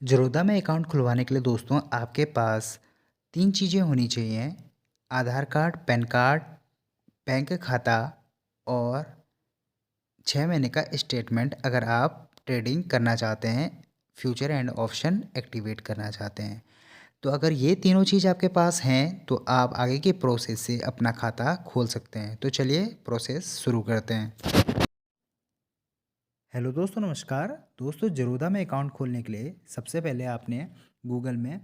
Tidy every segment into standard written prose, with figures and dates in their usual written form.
ज़रोदा में अकाउंट खुलवाने के लिए दोस्तों आपके पास 3 चीज़ें होनी चाहिए। आधार कार्ड, पैन कार्ड, बैंक खाता और 6 महीने का स्टेटमेंट अगर आप ट्रेडिंग करना चाहते हैं, फ्यूचर एंड ऑप्शन एक्टिवेट करना चाहते हैं। तो अगर ये तीनों चीज़ आपके पास हैं तो आप आगे की प्रोसेस से अपना खाता खोल सकते हैं। तो चलिए प्रोसेस शुरू करते हैं। हेलो दोस्तों, नमस्कार। दोस्तों, ज़रोदा में अकाउंट खोलने के लिए सबसे पहले आपने गूगल में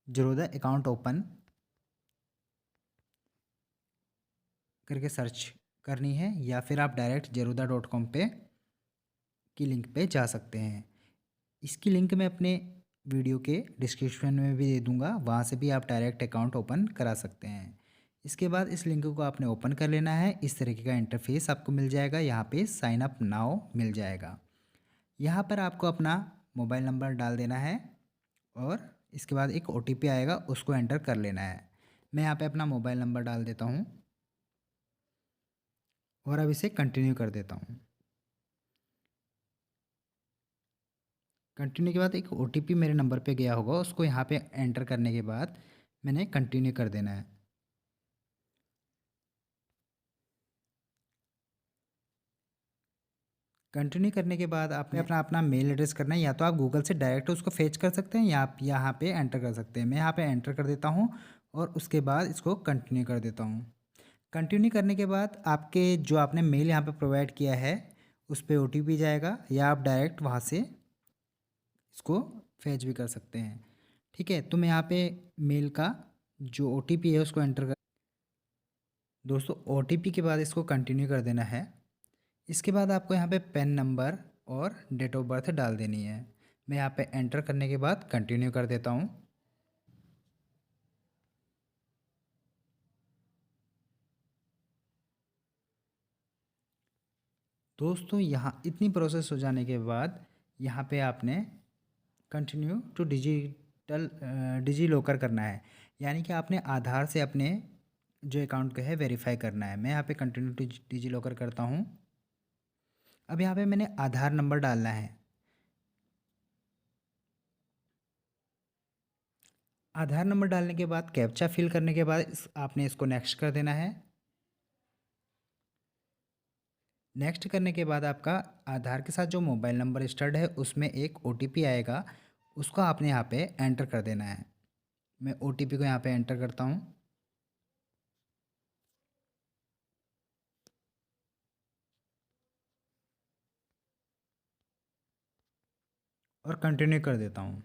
ज़रोदा अकाउंट ओपन करके सर्च करनी है या फिर आप डायरेक्ट ज़रोदा.com पे की लिंक पे जा सकते हैं। इसकी लिंक मैं अपने वीडियो के डिस्क्रिप्शन में भी दे दूंगा, वहाँ से भी आप डायरेक्ट अकाउंट ओपन करा सकते हैं। इसके बाद इस लिंक को आपने ओपन कर लेना है। इस तरीके का इंटरफेस आपको मिल जाएगा। यहाँ पे साइन अप नाउ मिल जाएगा। यहाँ पर आपको अपना मोबाइल नंबर डाल देना है और इसके बाद एक OTP आएगा, उसको एंटर कर लेना है। मैं यहाँ पे अपना मोबाइल नंबर डाल देता हूँ और अब इसे कंटिन्यू कर देता हूँ। कंटिन्यू के बाद एक OTP मेरे नंबर पे गया होगा, उसको यहाँ पे एंटर करने के बाद मैंने कंटिन्यू कर देना है। कंटिन्यू करने के बाद आपने अपना अपना मेल एड्रेस करना है। या तो आप गूगल से डायरेक्ट उसको फेच कर सकते हैं या आप यहाँ पे एंटर कर सकते हैं। मैं यहाँ पे एंटर कर देता हूँ और उसके बाद इसको कंटिन्यू कर देता हूँ। कंटिन्यू करने के बाद आपके जो आपने मेल यहाँ पे प्रोवाइड किया है उस पर OTP जाएगा, या आप डायरेक्ट वहाँ से इसको फैच भी कर सकते हैं। ठीक है, तो मैं यहाँ पे मेल का जो OTP है उसको एंटर कर दोस्तों, OTP के बाद इसको कंटिन्यू कर देना है। इसके बाद आपको यहाँ पे पैन नंबर और डेट ऑफ बर्थ डाल देनी है। मैं यहाँ पे एंटर करने के बाद कंटिन्यू कर देता हूँ। दोस्तों, यहाँ इतनी प्रोसेस हो जाने के बाद यहाँ पे आपने कंटिन्यू टू डिजी लॉकर करना है। यानी कि आपने आधार से अपने जो अकाउंट का है वेरीफाई करना है। मैं यहाँ पे कंटिन्यू टू डिजी लॉकर करता हूँ। अब यहाँ पे मैंने आधार नंबर डालना है। आधार नंबर डालने के बाद कैप्चा फिल करने के बाद आपने इसको नेक्स्ट कर देना है। नेक्स्ट करने के बाद आपका आधार के साथ जो मोबाइल नंबर रजिस्टर्ड है उसमें एक OTP आएगा, उसको आपने यहाँ पे एंटर कर देना है। मैं OTP को यहाँ पे एंटर करता हूँ और कंटिन्यू कर देता हूँ।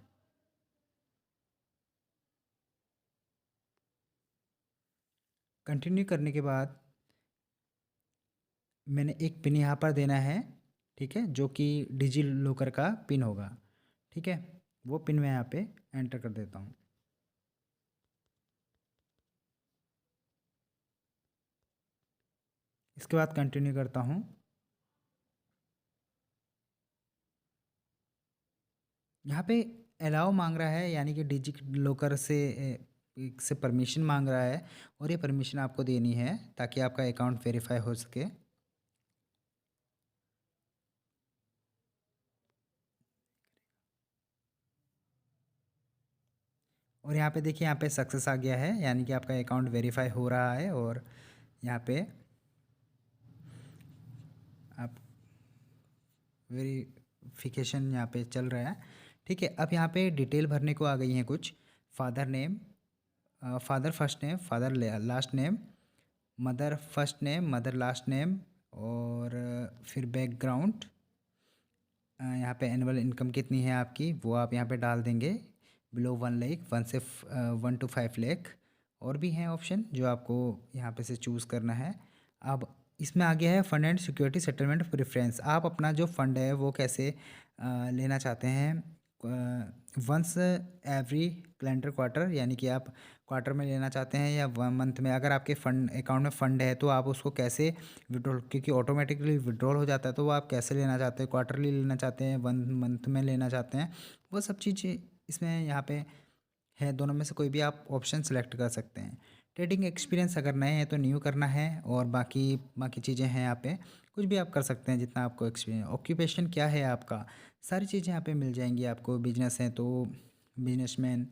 कंटिन्यू करने के बाद मैंने एक पिन यहाँ पर देना है, ठीक है, जो कि डिजी लॉकर का पिन होगा। ठीक है, वो पिन मैं यहाँ पे एंटर कर देता हूँ। इसके बाद कंटिन्यू करता हूँ। यहाँ पे अलाउ मांग रहा है, यानी कि डिजी लॉकर से परमिशन मांग रहा है और ये परमिशन आपको देनी है ताकि आपका अकाउंट वेरीफाई हो सके। और यहाँ पे देखिए, यहाँ पे सक्सेस आ गया है, यानी कि आपका अकाउंट वेरीफाई हो रहा है और यहाँ पे आप वेरिफिकेशन यहाँ पे चल रहा है। ठीक है, अब यहाँ पे डिटेल भरने को आ गई हैं कुछ। Father name, father first name, father last name, mother first name, mother last name, और फिर बैकग्राउंड। यहाँ पे एनुअल इनकम कितनी है आपकी वो आप यहाँ पे डाल देंगे। Below 1 lakh, 1 to 5 lakh. और भी हैं ऑप्शन जो आपको यहाँ पे से चूज़ करना है। अब इसमें आ गया है fund and security settlement preference. आप अपना जो फंड है वो कैसे लेना चाहते हैं। वंस एवरी कैलेंडर क्वार्टर, यानी कि आप क्वार्टर में लेना चाहते हैं या 1 मंथ में। अगर आपके फंड अकाउंट में फ़ंड है तो आप उसको कैसे विड्रॉल, क्योंकि ऑटोमेटिकली विड्रॉल हो जाता है, तो वो आप कैसे लेना चाहते हैं, क्वार्टरली लेना चाहते हैं, 1 मंथ में लेना चाहते हैं, वो सब चीज़ें इसमें यहाँ पे है। दोनों में से कोई भी आप ऑप्शन सेलेक्ट कर सकते हैं। ट्रेडिंग एक्सपीरियंस अगर नए हैं तो न्यू करना है, और बाकी बाकी चीज़ें हैं यहाँ पे, कुछ भी आप कर सकते हैं जितना आपको एक्सपीरियंस। ऑक्यूपेशन क्या है आपका, सारी चीज़ें यहाँ पे मिल जाएंगी आपको। बिजनेस है तो बिजनेसमैन,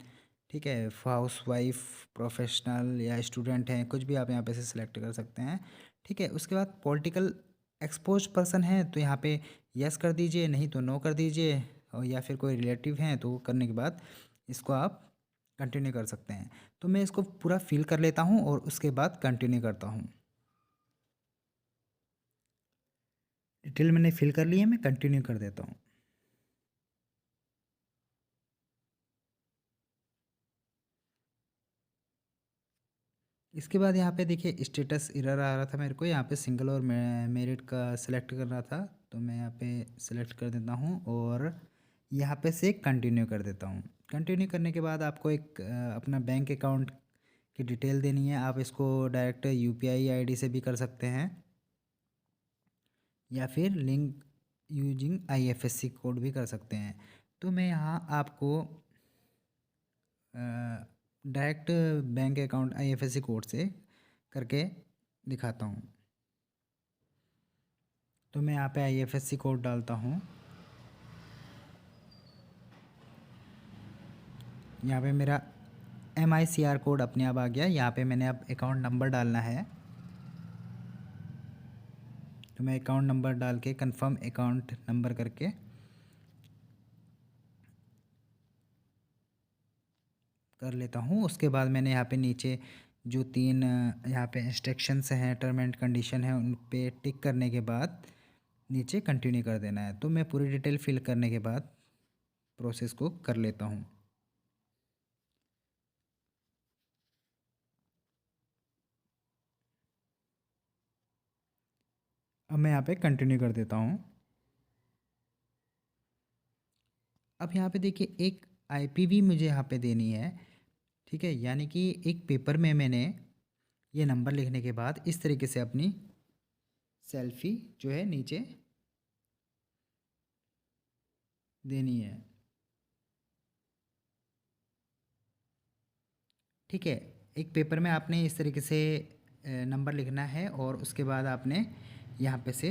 ठीक है, हाउस वाइफ, प्रोफेशनल या स्टूडेंट हैं, कुछ भी आप यहाँ पे से सिलेक्ट कर सकते हैं। ठीक है, उसके बाद पॉलिटिकल एक्सपोज पर्सन है तो यहाँ पे यस कर दीजिए, नहीं तो नो कर दीजिए, और या फिर कोई रिलेटिव हैं तो करने के बाद इसको आप कंटिन्यू कर सकते हैं। तो मैं इसको पूरा फिल कर लेता हूँ और उसके बाद कंटिन्यू करता हूँ। डिटेल मैंने फिल कर ली है, मैं कंटिन्यू कर देता हूँ। इसके बाद यहाँ पे देखिए स्टेटस एरर आ रहा था मेरे को, यहाँ पे सिंगल और मेरिट का सिलेक्ट करना था, तो मैं यहाँ पे सिलेक्ट कर देता हूँ और यहाँ पे से कंटिन्यू कर देता हूँ। कंटिन्यू करने के बाद आपको एक अपना बैंक अकाउंट की डिटेल देनी है। आप इसको डायरेक्ट यूपीआई आईडी से भी कर सकते हैं, या फिर लिंक यूजिंग आईएफएससी कोड भी कर सकते हैं। तो मैं यहाँ आपको direct bank account IFSC code से करके दिखाता हूँ। तो मैं यहाँ पे आईएफएससी कोड डालता हूँ। यहाँ पे मेरा MICR कोड अपने आप आ गया। यहाँ पे मैंने अब अकाउंट नंबर डालना है, तो मैं अकाउंट नंबर डाल के कंफर्म अकाउंट नंबर करके कर लेता हूँ। उसके बाद मैंने यहाँ पे नीचे जो 3 यहाँ पे इंस्ट्रक्शंस हैं, टर्म एंड कंडीशन है, उन पे टिक करने के बाद नीचे कंटिन्यू कर देना है। तो मैं पूरी डिटेल फिल करने के बाद प्रोसेस को कर लेता हूँ। अब मैं यहाँ पे कंटिन्यू कर देता हूँ। अब यहाँ पे देखिए एक IPV मुझे यहाँ पे देनी है, ठीक है, यानी कि एक पेपर में मैंने ये नंबर लिखने के बाद इस तरीके से अपनी सेल्फी जो है नीचे देनी है, ठीक है। एक पेपर में आपने इस तरीके से नंबर लिखना है, और उसके बाद आपने यहाँ पे से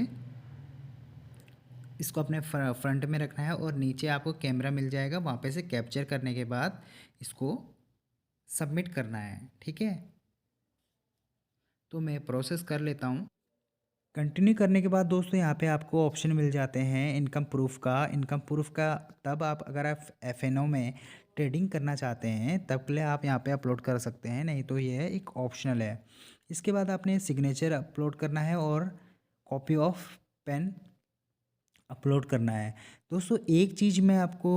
इसको अपने फ्रंट में रखना है, और नीचे आपको कैमरा मिल जाएगा, वहाँ पे से कैप्चर करने के बाद इसको सबमिट करना है, ठीक है। तो मैं प्रोसेस कर लेता हूँ। कंटिन्यू करने के बाद दोस्तों यहाँ पे आपको ऑप्शन मिल जाते हैं इनकम प्रूफ का। इनकम प्रूफ का तब आप अगर आप FNO में ट्रेडिंग करना चाहते हैं तब के लिए आप यहाँ पे अपलोड कर सकते हैं, नहीं तो ये एक ऑप्शनल है। इसके बाद आपने सिग्नेचर अपलोड करना है और कॉपी ऑफ पेन अपलोड करना है। दोस्तों एक चीज़ मैं आपको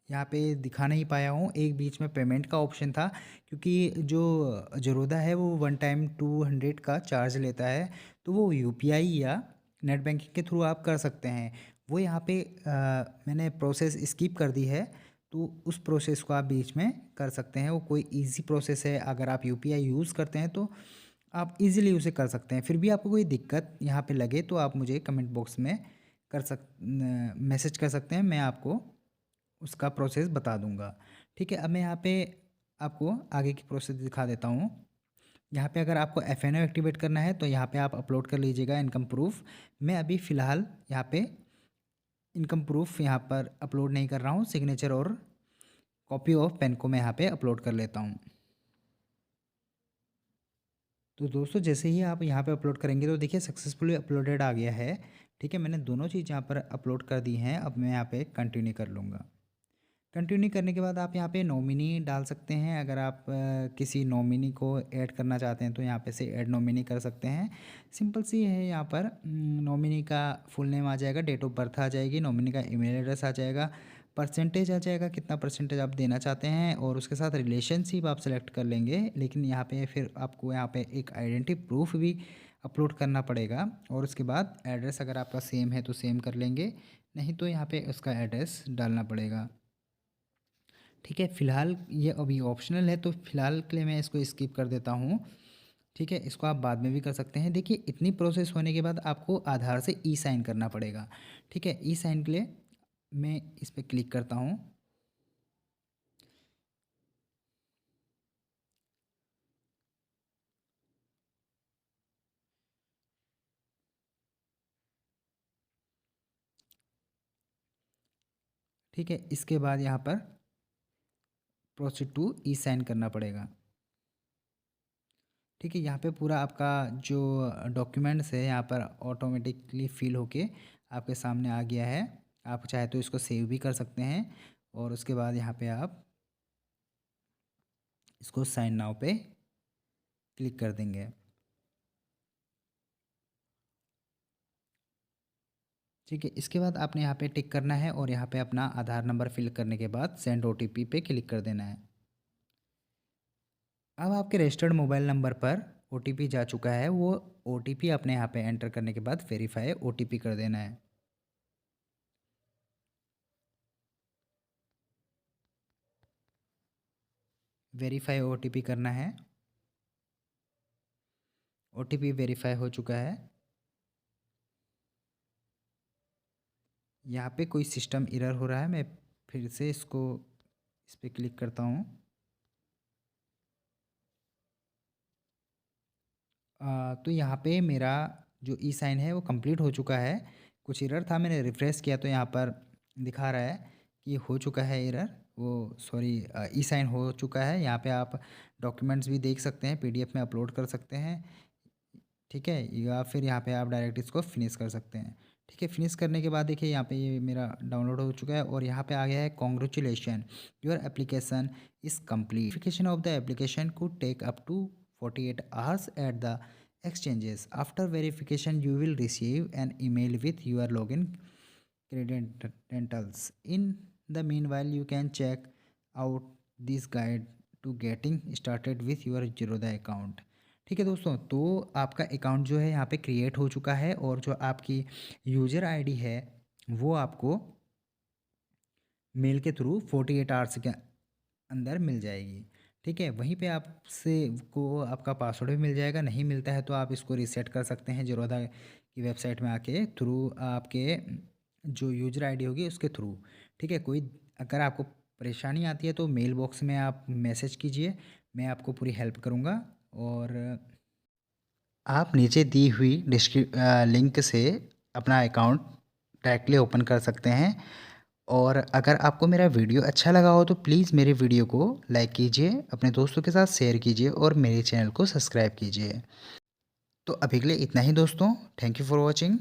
यहाँ पे दिखा नहीं पाया हूँ, एक बीच में पेमेंट का ऑप्शन था, क्योंकि जो ज़रोदा है वो 1 टाइम 200 का चार्ज लेता है, तो वो UPI या नेट बैंकिंग के थ्रू आप कर सकते हैं। वो यहाँ पे मैंने प्रोसेस स्किप कर दी है, तो उस प्रोसेस को आप बीच में कर सकते हैं। वो कोई इजी प्रोसेस है, अगर आप UPI यूज़ करते हैं तो आप इजीली उसे कर सकते हैं। फिर भी आपको कोई दिक्कत यहाँ पे लगे तो आप मुझे कमेंट बॉक्स में मैसेज कर सकते हैं, मैं आपको उसका प्रोसेस बता दूंगा, ठीक है। अब मैं यहाँ पे आपको आगे की प्रोसेस दिखा देता हूँ। यहाँ पे अगर आपको FNO एक्टिवेट करना है तो यहाँ पे आप अपलोड कर लीजिएगा इनकम प्रूफ। मैं अभी फ़िलहाल यहाँ पे इनकम प्रूफ यहाँ पर अपलोड नहीं कर रहा हूँ, सिग्नेचर और कॉपी ऑफ पेन को मैं यहाँ पे अपलोड कर लेता हूँ। तो दोस्तों जैसे ही आप यहाँ पे अपलोड करेंगे तो देखिए सक्सेसफुली अपलोडेड आ गया है, ठीक है। मैंने दोनों चीज़ यहाँ पर अपलोड कर दी हैं। अब मैं यहाँ पे कंटिन्यू कर लूँगा। कंटिन्यू करने के बाद आप यहाँ पे नॉमिनी डाल सकते हैं। अगर आप किसी नॉमिनी को ऐड करना चाहते हैं तो यहाँ पे से ऐड नॉमिनी कर सकते हैं। सिंपल सी है, यहाँ पर नॉमिनी का फुल नेम आ जाएगा, डेट ऑफ बर्थ आ जाएगी, नॉमिनी का ईमेल एड्रेस आ जाएगा, परसेंटेज आ जाएगा, कितना परसेंटेज आप देना चाहते हैं, और उसके साथ रिलेशनशिप आप सेलेक्ट कर लेंगे। लेकिन यहाँ पे फिर आपको यहाँ पे एक आइडेंटिटी प्रूफ भी अपलोड करना पड़ेगा, और उसके बाद एड्रेस अगर आपका सेम है तो सेम कर लेंगे, नहीं तो यहाँ पे उसका एड्रेस डालना पड़ेगा, ठीक है। फ़िलहाल ये अभी ऑप्शनल है, तो फ़िलहाल के लिए मैं इसको स्किप कर देता हूँ, ठीक है। इसको आप बाद में भी कर सकते हैं। देखिए इतनी प्रोसेस होने के बाद आपको आधार से साइन करना पड़ेगा, ठीक है। साइन के लिए मैं इस पर क्लिक करता हूँ। ठीक है, इसके बाद यहाँ पर प्रोसीड टू ई साइन करना पड़ेगा। ठीक है, यहाँ पे पूरा आपका जो डॉक्यूमेंट्स है यहाँ पर ऑटोमेटिकली फिल होके आपके सामने आ गया है। आप चाहे तो इसको सेव भी कर सकते हैं और उसके बाद यहाँ पे आप इसको साइन नाउ पे क्लिक कर देंगे। ठीक है, इसके बाद आपने यहाँ पे टिक करना है और यहाँ पे अपना आधार नंबर फिल करने के बाद सेंड ओटीपी पे क्लिक कर देना है। अब आपके रजिस्टर्ड मोबाइल नंबर पर ओटीपी जा चुका है, वो ओटीपी अपने यहाँ पे एंटर करने के बाद वेरीफाई ओटीपी कर देना है। वेरीफाई ओटीपी करना है। ओटीपी वेरीफाई हो चुका है। यहाँ पे कोई सिस्टम एरर हो रहा है, मैं फिर से इसको इस पर क्लिक करता हूँ। तो यहाँ पे मेरा जो ई साइन है वो कंप्लीट हो चुका है। कुछ एरर था, मैंने रिफ़्रेश किया तो यहाँ पर दिखा रहा है कि हो चुका है एरर, वो सॉरी ई साइन हो चुका है। यहाँ पे आप डॉक्यूमेंट्स भी देख सकते हैं, पीडीएफ में अपलोड कर सकते हैं। ठीक है, या फिर यहाँ पे आप डायरेक्ट इसको फिनिश कर सकते हैं। ठीक है, फिनिश करने के बाद देखिए यहाँ पे ये मेरा डाउनलोड हो चुका है और यहाँ पे आ गया है congratulation, your application is complete. Verification of the application could take up to 48 hours at the exchanges. After verification, you will receive an email with your login credentials. In the meanwhile, you can check out this guide to getting started with your Zerodha account. ठीक है दोस्तों, तो आपका account जो है यहाँ पे create हो चुका है और जो आपकी यूज़र आईडी है वो आपको मेल के थ्रू 48 आवर्स के अंदर मिल जाएगी। ठीक है, वहीं पे आपसे को आपका पासवर्ड भी मिल जाएगा। नहीं मिलता है तो आप इसको रीसेट कर सकते हैं ज़ेरोधा की वेबसाइट में आके, थ्रू आपके जो यूजर आईडी होगी उसके थ्रू। ठीक है, कोई अगर आपको परेशानी आती है तो मेल बॉक्स में आप मैसेज कीजिए, मैं आपको पूरी हेल्प करूँगा। और आप नीचे दी हुई लिंक से अपना अकाउंट डायरेक्टली ओपन कर सकते हैं। और अगर आपको मेरा वीडियो अच्छा लगा हो तो प्लीज़ मेरे वीडियो को लाइक कीजिए, अपने दोस्तों के साथ शेयर कीजिए और मेरे चैनल को सब्सक्राइब कीजिए। तो अभी के लिए इतना ही दोस्तों, थैंक यू फॉर वॉचिंग।